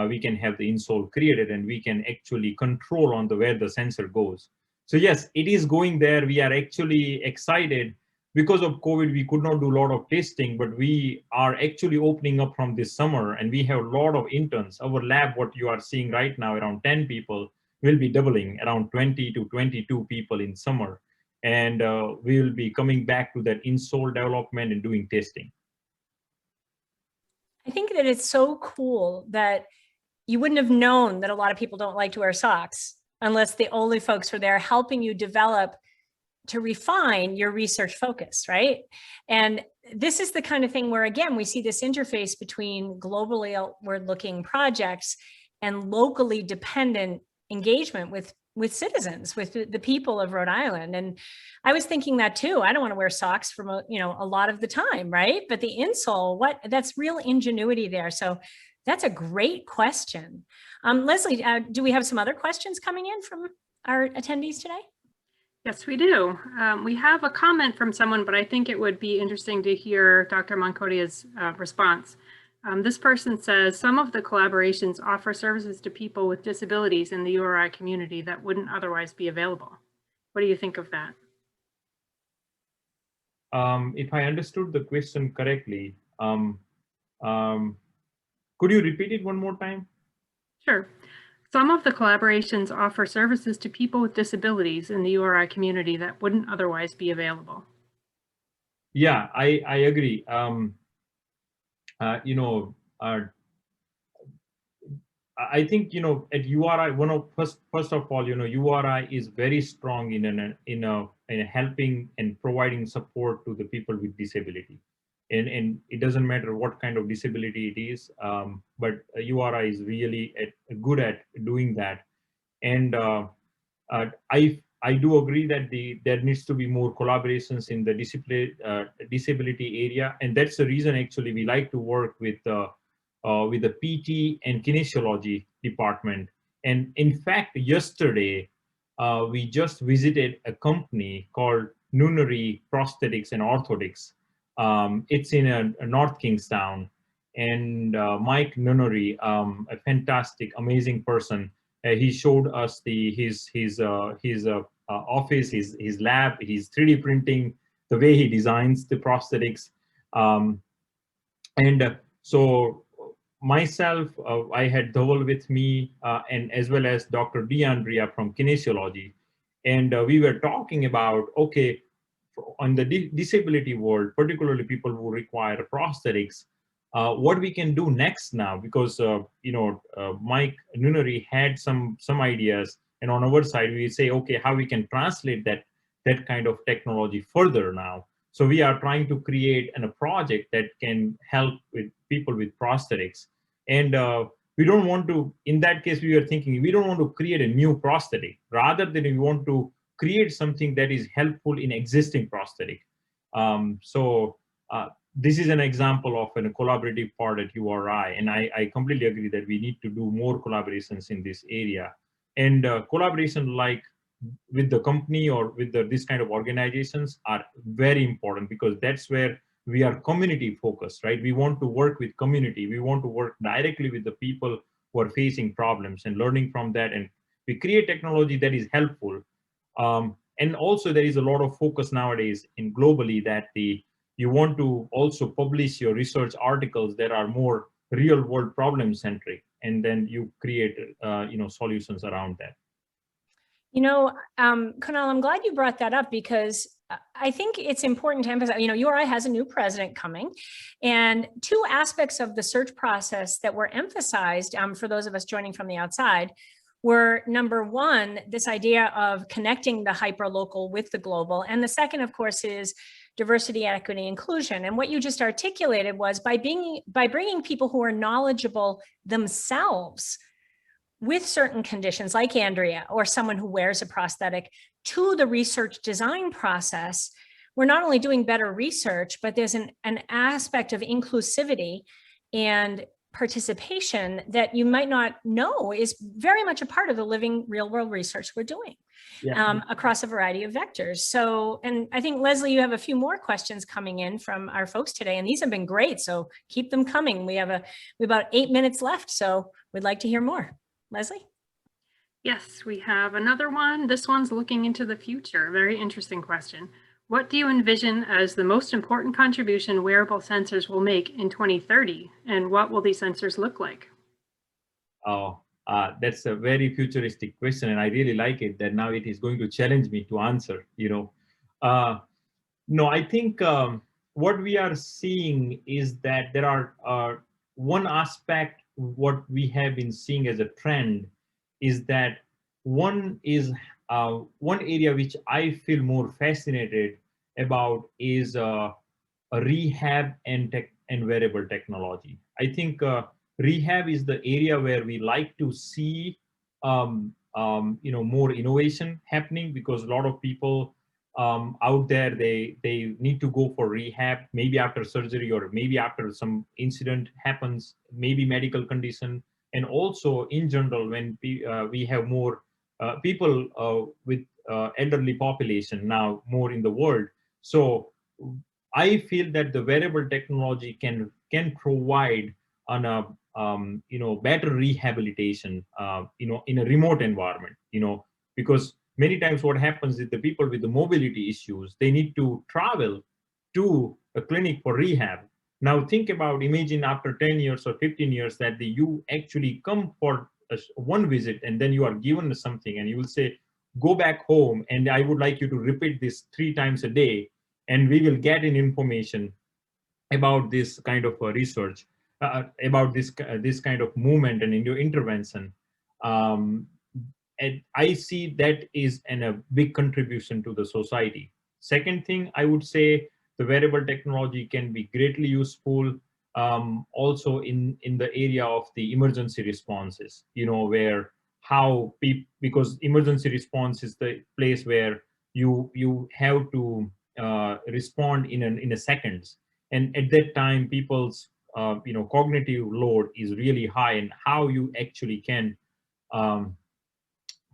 we can have the insole created, and we can actually control on where the sensor goes. So yes, it is going there. We are actually excited. Because of COVID, we could not do a lot of testing, but we are actually opening up from this summer, and we have a lot of interns. Our lab, what you are seeing right now, around 10 people, will be doubling around 20 to 22 people in summer. And we will be coming back to that insole development and doing testing. I think that it's so cool that you wouldn't have known that a lot of people don't like to wear socks unless the only folks were there helping you develop to refine your research focus, right? And this is the kind of thing where, again, we see this interface between globally outward-looking projects and locally dependent engagement with citizens, with the people of Rhode Island. And I was thinking that too. I don't want to wear socks for a lot of the time, right? But the insole, that's real ingenuity there. So that's a great question. Leslie, do we have some other questions coming in from our attendees today? Yes, we do. We have a comment from someone, but I think it would be interesting to hear Dr. Mankodiya's response. This person says, some of the collaborations offer services to people with disabilities in the URI community that wouldn't otherwise be available. What do you think of that? If I understood the question correctly, could you repeat it one more time? Sure. Some of the collaborations offer services to people with disabilities in the URI community that wouldn't otherwise be available. Yeah, I agree. I think, at URI, first of all, URI is very strong in helping and providing support to the people with disability. And it doesn't matter what kind of disability it is, but URI is really good at doing that. And I do agree that there needs to be more collaborations in the disability area, and that's the reason actually we like to work with the PT and kinesiology department. And in fact, yesterday we just visited a company called Nunnery Prosthetics and Orthotics. It's in North Kingstown, and Mike Nunnery, a fantastic, amazing person. He showed us his office, his lab, his 3D printing, the way he designs the prosthetics. So myself, I had Dhaval with me, and as well as Dr. DeAndrea from kinesiology. And we were talking about, okay, on the disability world, particularly people who require prosthetics, what we can do next now, because Mike Nunnery had some ideas, and on our side we say, okay, how we can translate that kind of technology further now. So we are trying to create a project that can help with people with prosthetics. And we don't want to, in that case, we were thinking, we don't want to create a new prosthetic, rather than we want to create something that is helpful in existing prosthetic. This is an example of a collaborative part at URI, and I completely agree that we need to do more collaborations in this area. And collaboration like with the company or with this kind of organizations are very important, because that's where we are community focused, right? We want to work with community. We want to work directly with the people who are facing problems and learning from that. And we create technology that is helpful. And also there is a lot of focus nowadays in globally that you want to also publish your research articles that are more real world problem centric, and then you create solutions around that. Kunal, I'm glad you brought that up, because I think it's important to emphasize, URI has a new president coming, and two aspects of the search process that were emphasized for those of us joining from the outside were, number one, this idea of connecting the hyperlocal with the global. And the second, of course, is diversity, equity, inclusion. And what you just articulated was by bringing people who are knowledgeable themselves with certain conditions, like Andrea or someone who wears a prosthetic, to the research design process, we're not only doing better research, but there's an aspect of inclusivity and participation that you might not know is very much a part of the living real world research we're doing. across a variety of vectors. So, and I think, Leslie, you have a few more questions coming in from our folks today, and these have been great. So keep them coming. We have about 8 minutes left, so we'd like to hear more. Leslie? Yes, we have another one. This one's looking into the future. Very interesting question. What do you envision as the most important contribution wearable sensors will make in 2030? And what will these sensors look like? Oh, that's a very futuristic question, and I really like it that now it is going to challenge me to answer. No, I think what we are seeing is that there are one aspect, what we have been seeing as a trend is that one area which I feel more fascinated about is a rehab and wearable technology. I think rehab is the area where we like to see more innovation happening, because a lot of people out there, they need to go for rehab, maybe after surgery or maybe after some incident happens, maybe medical condition, and also in general when we have more people with elderly population now more in the world. So I feel that the wearable technology can provide on a better rehabilitation in a remote environment, because many times what happens is the people with the mobility issues, they need to travel to a clinic for rehab. Now think about, imagine after 10 years or 15 years that you actually come for one visit and then you are given something and you will say, go back home and I would like you to repeat this 3 times a day, and we will get in information about this kind of research, about this kind of movement and intervention. And I see that is a big contribution to the society. Second thing, I would say the wearable technology can be greatly useful also in the area of the emergency responses, where because emergency response is the place where you have to respond in a seconds, and at that time people's cognitive load is really high, and how you actually can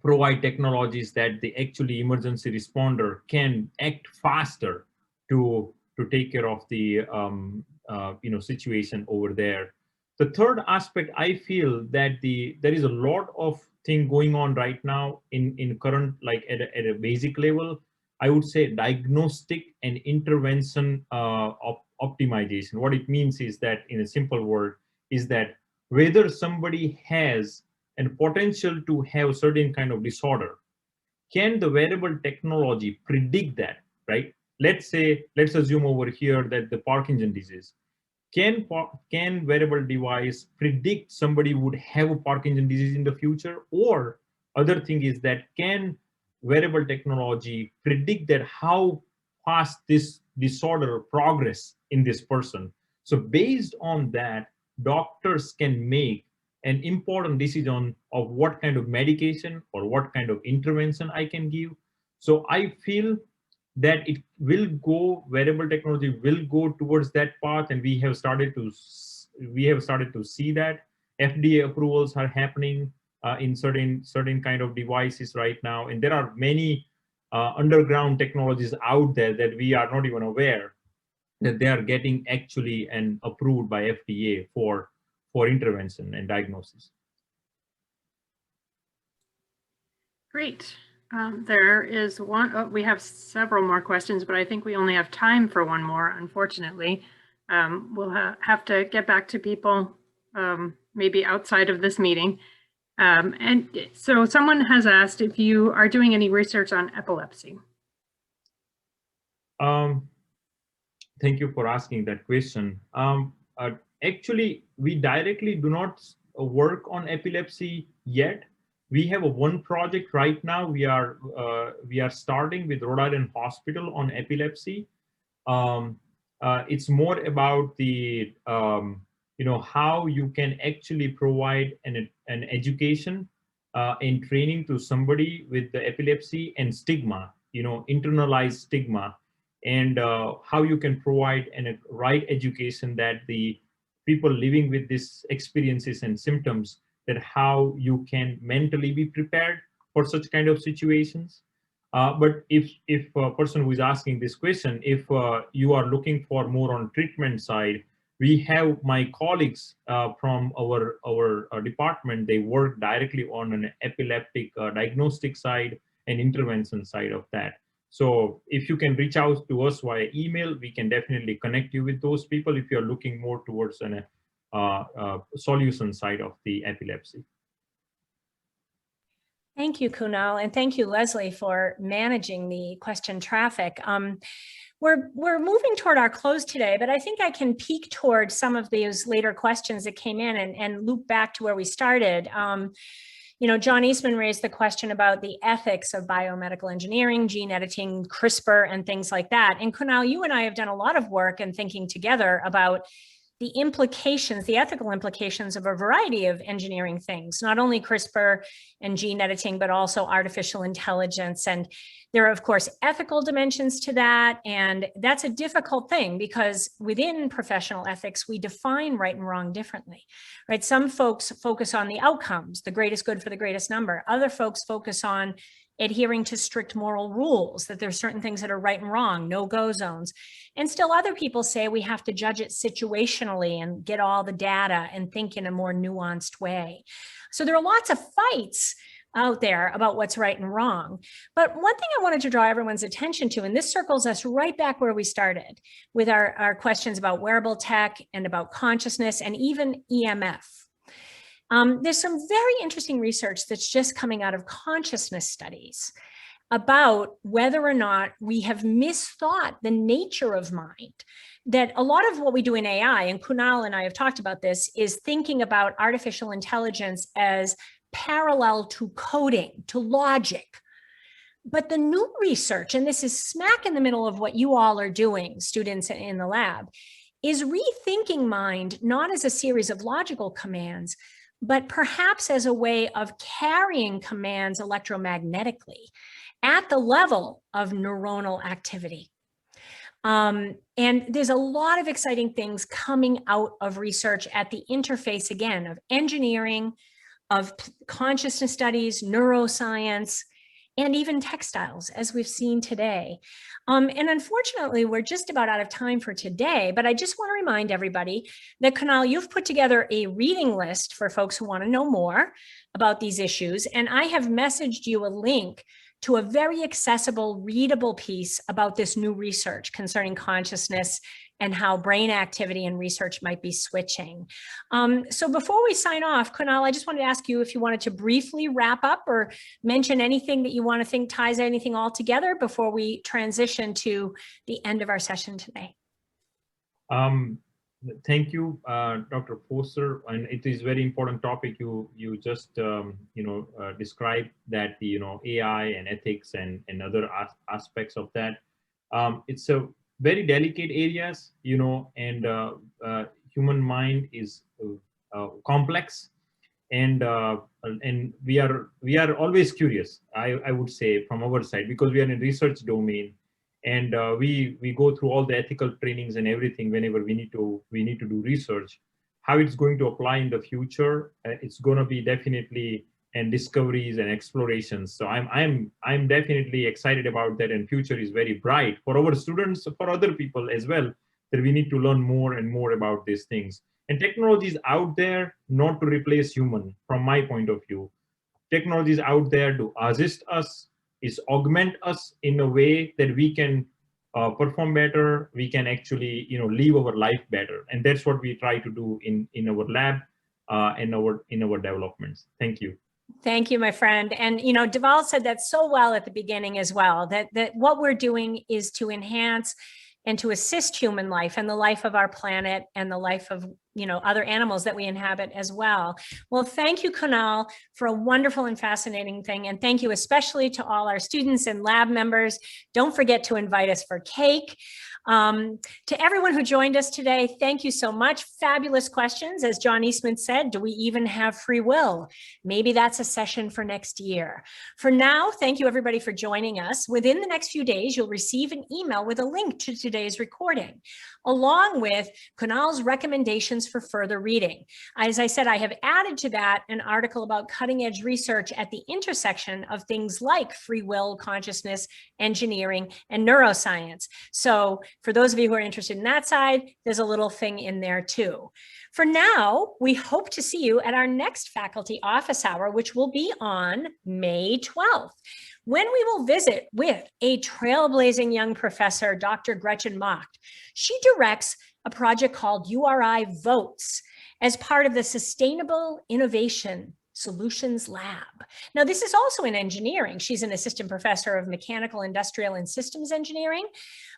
provide technologies that the actually emergency responder can act faster to take care of the situation over there. The third aspect, I feel that there is a lot of thing going on right now in current, like at a basic level. I would say diagnostic and intervention optimization. What it means is that, in a simple word, is that whether somebody has a potential to have certain kind of disorder, can the wearable technology predict that, right? Let's assume over here that the Parkinson disease, can wearable device predict somebody would have a Parkinson disease in the future? Or other thing is that, can wearable technology predict that how fast this disorder progress in this person? So based on that, doctors can make an important decision of what kind of medication or what kind of intervention I can give. So I feel that wearable technology will go towards that path, and we have started to see that FDA approvals are happening in certain kind of devices right now, and there are many underground technologies out there that we are not even aware that they are getting actually and approved by FDA for intervention and diagnosis. Great. There is one. We have several more questions, but I think we only have time for one more, unfortunately. We'll have to get back to people maybe outside of this meeting. And so someone has asked if you are doing any research on epilepsy. Thank you for asking that question. Actually, we directly do not work on epilepsy yet. We have one project right now. We are starting with Rhode Island Hospital on epilepsy. It's more about the how you can actually provide an education and training to somebody with the epilepsy and stigma, internalized stigma, and how you can provide a right education that the people living with these experiences and symptoms, that how you can mentally be prepared for such kind of situations. But if a person who is asking this question, if you are looking for more on treatment side, we have my colleagues from our department. They work directly on an epileptic diagnostic side and intervention side of that. So if you can reach out to us via email, we can definitely connect you with those people if you're looking more towards an solution side of the epilepsy. Thank you, Kunal, and thank you, Leslie, for managing the question traffic. We're moving toward our close today, but I think I can peek toward some of these later questions that came in and loop back to where we started. You know, John Eastman raised the question about the ethics of biomedical engineering, gene editing, CRISPR, and things like that. And Kunal, you and I have done a lot of work and thinking together about the implications, the ethical implications of a variety of engineering things, not only CRISPR and gene editing, but also artificial intelligence. And there are, of course, ethical dimensions to that. And that's a difficult thing because within professional ethics, we define right and wrong differently, right? Some folks focus on the outcomes, the greatest good for the greatest number. Other folks focus on adhering to strict moral rules, that there's certain things that are right and wrong, no-go zones. And still other people say we have to judge it situationally and get all the data and think in a more nuanced way. So there are lots of fights out there about what's right and wrong. But one thing I wanted to draw everyone's attention to, and this circles us right back where we started with our questions about wearable tech and about consciousness and even EMF. There's some very interesting research that's just coming out of consciousness studies about whether or not we have misthought the nature of mind. That a lot of what we do in AI, and Kunal and I have talked about this, is thinking about artificial intelligence as parallel to coding, to logic. But the new research, and this is smack in the middle of what you all are doing, students in the lab, is rethinking mind not as a series of logical commands, but perhaps as a way of carrying commands electromagnetically at the level of neuronal activity. And there's a lot of exciting things coming out of research at the interface, again, of engineering, of consciousness studies, neuroscience, and even textiles, as we've seen today. And unfortunately, we're just about out of time for today, but I just want to remind everybody that, Kunal, you've put together a reading list for folks who want to know more about these issues, and I have messaged you a link to a very accessible, readable piece about this new research concerning consciousness and how brain activity and research might be switching. So before we sign off, Kunal, I just wanted to ask you if you wanted to briefly wrap up or mention anything that you want to think ties anything all together before we transition to the end of our session today. Thank you, Dr. Foster, and it is very important topic you just described, that the AI and ethics and other aspects of that. It's a very delicate areas, and human mind is complex, and we are always curious. I would say from our side, because we are in research domain. And we go through all the ethical trainings and everything whenever we need to do research. How it's going to apply in the future, it's going to be definitely and discoveries and explorations. So I'm definitely excited about that, and future is very bright for our students, for other people as well, that we need to learn more and more about these things. And technology is out there not to replace human, from my point of view. Technology is out there to assist us, is augment us in a way that we can perform better, we can actually live our life better, and that's what we try to do in our lab and in our developments. Thank you. Thank you, my friend. And Deval said that so well at the beginning as well, that what we're doing is to enhance and to assist human life and the life of our planet and the life of other animals that we inhabit as well. Well, thank you, Kunal, for a wonderful and fascinating thing. And thank you especially to all our students and lab members. Don't forget to invite us for cake. To everyone who joined us today, thank you so much. Fabulous questions. As John Eastman said, do we even have free will? Maybe that's a session for next year. For now, thank you everybody for joining us. Within the next few days, you'll receive an email with a link to today's recording, along with Kunal's recommendations for further reading. As I said, I have added to that an article about cutting edge research at the intersection of things like free will, consciousness, engineering, and neuroscience. So for those of you who are interested in that side, there's a little thing in there too. For now, we hope to see you at our next faculty office hour, which will be on May 12th, when we will visit with a trailblazing young professor, Dr. Gretchen Macht. She directs a project called URI Votes as part of the Sustainable Innovation Solutions Lab. Now, this is also in engineering. She's an assistant professor of mechanical, industrial, and systems engineering.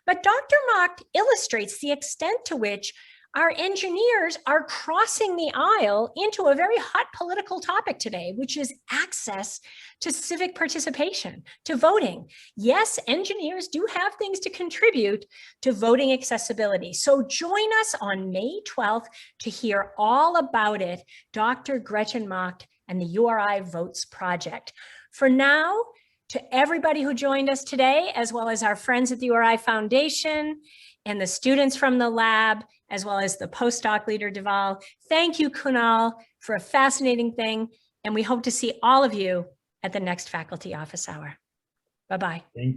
But Dr. Macht illustrates the extent to which our engineers are crossing the aisle into a very hot political topic today, which is access to civic participation, to voting. Yes, engineers do have things to contribute to voting accessibility. So join us on May 12th to hear all about it, Dr. Gretchen Macht and the URI Votes Project. For now, to everybody who joined us today, as well as our friends at the URI Foundation and the students from the lab, as well as the postdoc leader, Deval, thank you, Kunal, for a fascinating thing. And we hope to see all of you at the next faculty office hour. Bye-bye. Thanks.